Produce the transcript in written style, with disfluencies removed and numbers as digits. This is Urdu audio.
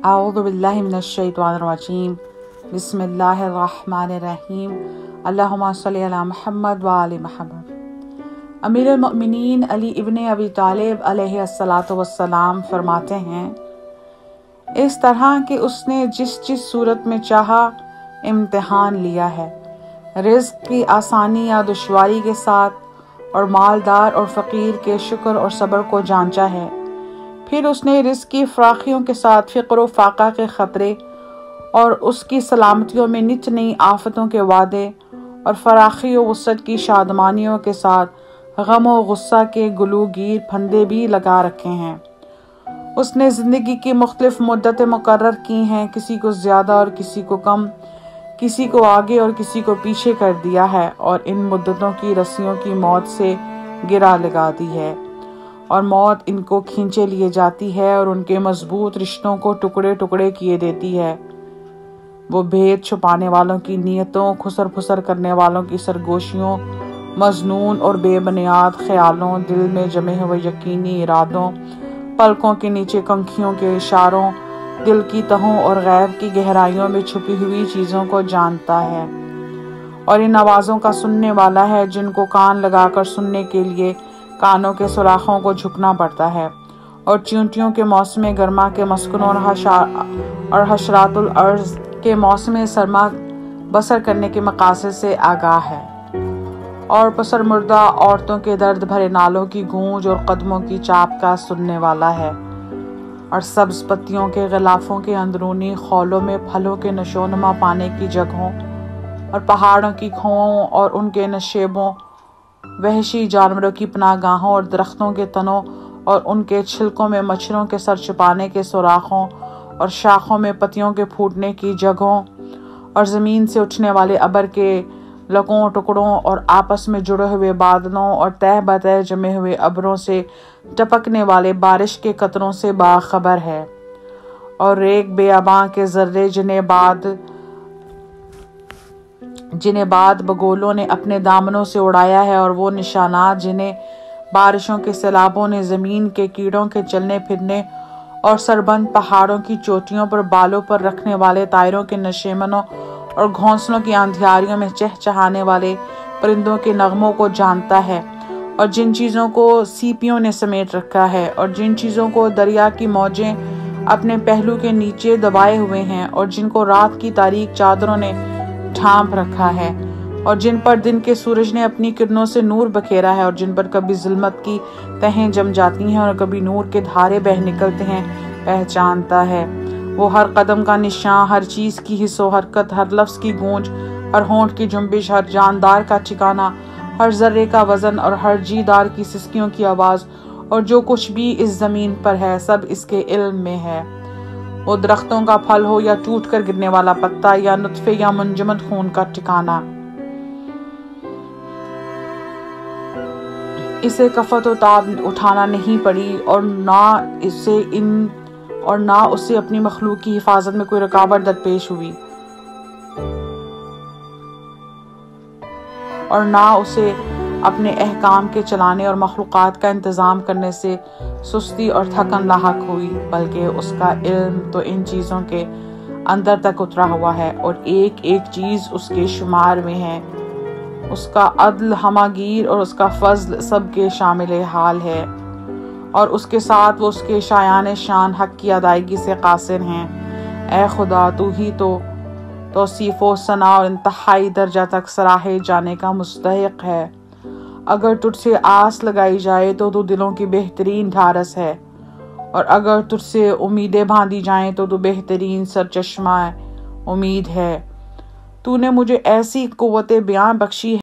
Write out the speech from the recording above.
اعوذ باللہ من الشیطان الرجیم بسم اللہ الرحمن الرحیم اللہم صلی علی محمد وآل محمد۔ امیر المؤمنین علی ابن ابی طالب علیہ الصلاۃ والسلام فرماتے ہیں، اس طرح کہ اس نے جس صورت میں چاہا امتحان لیا ہے، رزق کی آسانی یا دشواری کے ساتھ، اور مالدار اور فقیر کے شکر اور صبر کو جانچا ہے۔ پھر اس نے رزق کی فراخیوں کے ساتھ فقر و فاقہ کے خطرے اور اس کی سلامتیوں میں نت نئی آفتوں کے وعدے اور فراخی و وسعت کی شادمانیوں کے ساتھ غم و غصہ کے گلوگیر پھندے بھی لگا رکھے ہیں۔ اس نے زندگی کی مختلف مدتیں مقرر کی ہیں، کسی کو زیادہ اور کسی کو کم، کسی کو آگے اور کسی کو پیچھے کر دیا ہے، اور ان مدتوں کی رسیوں کی موت سے گرا لگا دی ہے، اور موت ان کو کھینچے لیے جاتی ہے اور ان کے مضبوط رشتوں کو ٹکڑے ٹکڑے کیے دیتی ہے۔ وہ بھید چھپانے والوں کی نیتوں، خسر پھسر کرنے والوں کی سرگوشیوں، مظنون اور بے بنیاد خیالوں، دل میں جمے ہوئے یقینی ارادوں، پلکوں کے نیچے کنکھیوں کے اشاروں، دل کی تہوں اور غیب کی گہرائیوں میں چھپی ہوئی چیزوں کو جانتا ہے، اور ان آوازوں کا سننے والا ہے جن کو کان لگا کر سننے کے لیے کانوں کے سوراخوں کو جھکنا پڑتا ہے، اور چیونٹیوں کے موسم گرما کے مسکنوں اور حشرات الارض کے موسم سرما بسر کرنے کے مقاصد سے آگاہ ہے، اور پسر مردہ عورتوں کے درد بھرے نالوں کی گونج اور قدموں کی چاپ کا سننے والا ہے، اور سبز پتیوں کے غلافوں کے اندرونی خولوں میں پھلوں کے نشوونما پانے کی جگہوں، اور پہاڑوں کی کھوؤں اور ان کے نشیبوں، وحشی جانوروں کی پناہ گاہوں اور درختوں کے تنوں اور ان کے چھلکوں میں مچھروں کے سر چھپانے کے سوراخوں، اور شاخوں میں پتیوں کے پھوٹنے کی جگہوں، اور زمین سے اٹھنے والے ابر کے لکوں ٹکڑوں، اور آپس میں جڑے ہوئے بادلوں اور تہ بتہ جمے ہوئے ابروں سے ٹپکنے والے بارش کے قطروں سے باخبر ہے، اور ریگ بیاباں کے ذرے جنہیں بعد بگولوں نے اپنے دامنوں سے اڑایا ہے، اور وہ نشانات جنہیں بارشوں کے سیلابوں نے زمین کے کیڑوں کے چلنے پھرنے اور سربند پہاڑوں کی چوٹیوں پر بالوں پر رکھنے والے طائروں کے نشیمنوں اور گھونسلوں کی اندھیاریوں میں چہچہانے والے پرندوں کے نغموں کو جانتا ہے، اور جن چیزوں کو سیپیوں نے سمیٹ رکھا ہے، اور جن چیزوں کو دریا کی موجیں اپنے پہلو کے نیچے دبائے ہوئے ہیں، اور جن کو رات کی تاریک چادروں نے ڈھانپ رکھا ہے، اور جن پر دن کے سورج نے اپنی کرنوں سے نور بکھیرا ہے، اور جن پر کبھی ظلمت کی تہیں جم جاتی ہیں اور کبھی نور کے دھارے بہہ نکلتے ہیں، پہچانتا ہے۔ وہ ہر قدم کا نشان، ہر چیز کی حس و حرکت، ہر لفظ کی گونج، ہر ہونٹ کی جنبش، ہر جاندار کا ٹھکانہ، ہر ذرے کا وزن، اور ہر جی دار کی سسکیوں کی آواز، اور جو کچھ بھی اس زمین پر ہے سب اس کے علم میں ہے۔ وہ درختوں کا پھل ہو یا ٹوٹ کر گرنے والا پتا، یا نطفے یا منجمد خون کا ٹھکانہ، اسے کفت و تاب اٹھانا نہیں پڑی، اور نہ اسے اپنی مخلوق کی حفاظت میں کوئی رکاوٹ درپیش ہوئی، اور نہ اسے اپنے احکام کے چلانے اور مخلوقات کا انتظام کرنے سے سستی اور تھکن لاحق ہوئی، بلکہ اس کا علم تو ان چیزوں کے اندر تک اترا ہوا ہے، اور ایک ایک چیز اس کے شمار میں ہے۔ اس کا عدل ہماگیر اور اس کا فضل سب کے شامل حال ہے، اور اس کے ساتھ وہ اس کے شایان شان حق کی ادائیگی سے قاصر ہیں۔ اے خدا، تو ہی تو توصیف و ثنا اور انتہائی درجہ تک سراہے جانے کا مستحق ہے۔ اگر تجھ سے آس لگائی جائے تو تو دلوں کی بہترین ڈھارس ہے، اور اگر تجھ سے امیدیں باندھی جائیں تو تو بہترین سرچشمہ امید ہے۔ تو نے مجھے ایسی قوت بیاں بخشی ہے